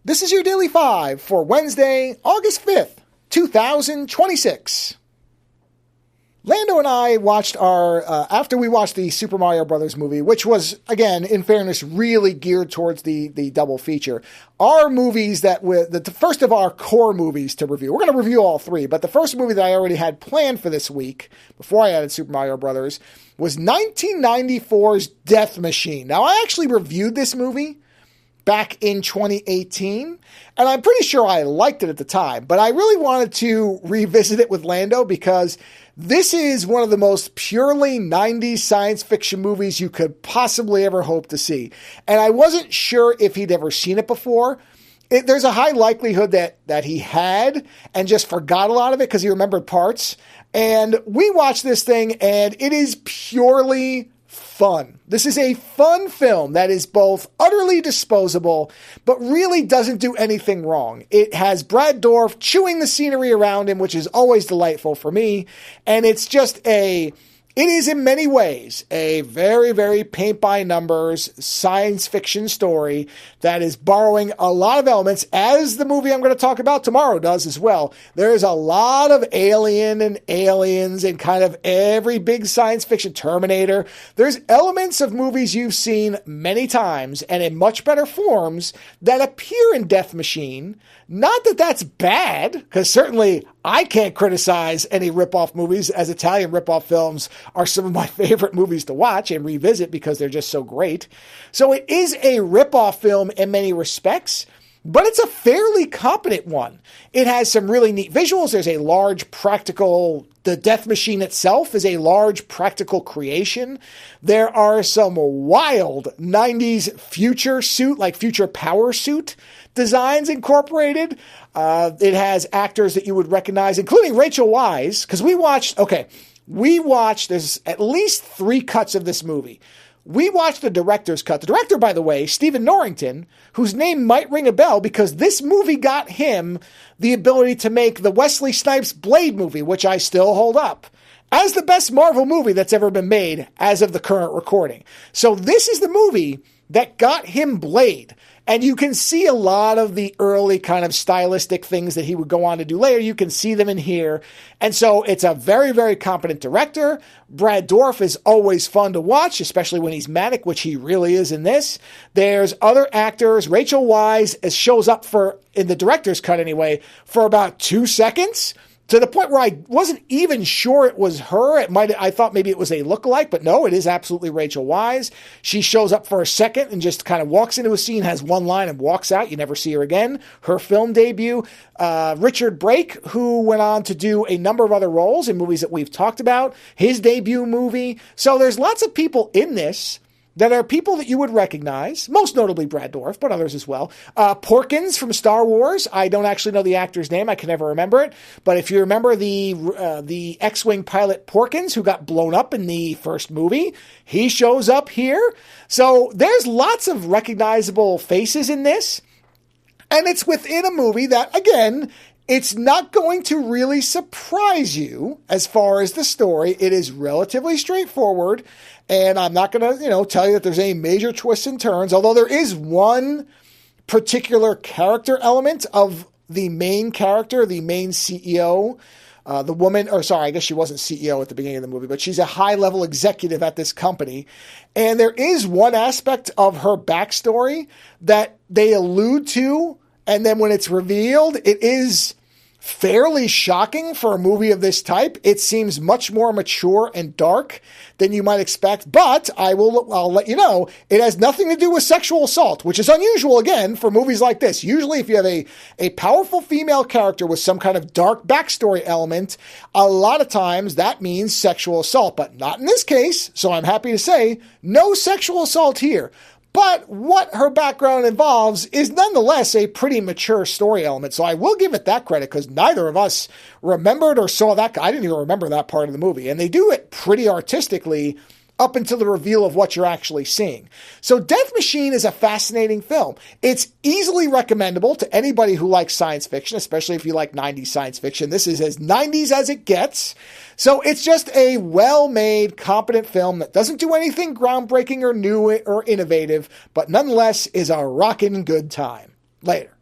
This is your Daily 5 for Wednesday, August 5th, 2026. Lando and I watched after we watched the Super Mario Brothers movie, which was, again, in fairness, really geared towards the double feature. Our movies the first of our core movies to review. We're going to review all three, but the first movie that I already had planned for this week, before I added Super Mario Brothers, was 1994's Death Machine. Now, I actually reviewed this movie back in 2018, and I'm pretty sure I liked it at the time, but I really wanted to revisit it with Lando because this is one of the most purely 90s science fiction movies you could possibly ever hope to see. And I wasn't sure if he'd ever seen it before. There's a high likelihood that he had and just forgot a lot of it because he remembered parts. And we watched this thing, and it is purely fun. This is a fun film that is both utterly disposable, but really doesn't do anything wrong. It has Brad Dourif chewing the scenery around him, which is always delightful for me. And it's just it is in many ways a very, very paint by numbers science fiction story that is borrowing a lot of elements, as the movie I'm going to talk about tomorrow does as well. There's a lot of alien and aliens and kind of every big science fiction Terminator. There's elements of movies you've seen many times and in much better forms that appear in Death Machine. Not that that's bad, because certainly I can't criticize any ripoff movies, as Italian ripoff films are some of my favorite movies to watch and revisit because they're just so great. So it is a ripoff film in many respects, but it's a fairly competent one. It has some really neat visuals. There's a large practical, the Death Machine itself is a large practical creation. There are some wild 90s future suit, like future power suit designs incorporated. It has actors that you would recognize, including Rachel Weisz, because we watched, there's at least 3 cuts of this movie. We watched the director's cut. The director, by the way, Stephen Norrington, whose name might ring a bell because this movie got him the ability to make the Wesley Snipes Blade movie, which I still hold up as the best Marvel movie that's ever been made as of the current recording. So this is the movie that got him Blade. And you can see a lot of the early kind of stylistic things that he would go on to do later. You can see them in here. And so it's a very, very competent director. Brad Dourif is always fun to watch, especially when he's manic, which he really is in this. There's other actors. Rachel Weisz shows up in the director's cut anyway, for about 2 seconds. To the point where I wasn't even sure it was her. I thought maybe it was a lookalike, but no, it is absolutely Rachel Weisz. She shows up for a second and just kind of walks into a scene, has one line and walks out. You never see her again. Her film debut. Richard Brake, who went on to do a number of other roles in movies that we've talked about. His debut movie. So there's lots of people in this that are people that you would recognize, most notably Brad Dourif, but others as well. Porkins from Star Wars. I don't actually know the actor's name. I can never remember it. But if you remember the X-Wing pilot Porkins, who got blown up in the first movie, he shows up here. So there's lots of recognizable faces in this. And it's within a movie that, again, it's not going to really surprise you as far as the story. It is relatively straightforward. And I'm not going to, tell you that there's any major twists and turns, although there is one particular character element of the main character, the main CEO, the woman, I guess she wasn't CEO at the beginning of the movie, but she's a high-level executive at this company. And there is one aspect of her backstory that they allude to, and then when it's revealed, it is fairly shocking for a movie of this type. It seems much more mature and dark than you might expect, but I'll let you know, it has nothing to do with sexual assault, which is unusual, again, for movies like this. Usually if you have a powerful female character with some kind of dark backstory element, a lot of times that means sexual assault, but not in this case, so I'm happy to say, no sexual assault here. But what her background involves is nonetheless a pretty mature story element. So I will give it that credit because neither of us remembered or saw that. I didn't even remember that part of the movie. And they do it pretty artistically up until the reveal of what you're actually seeing. So Death Machine is a fascinating film. It's easily recommendable to anybody who likes science fiction, especially if you like 90s science fiction. This is as 90s as it gets. So it's just a well-made, competent film that doesn't do anything groundbreaking or new or innovative, but nonetheless is a rockin' good time. Later.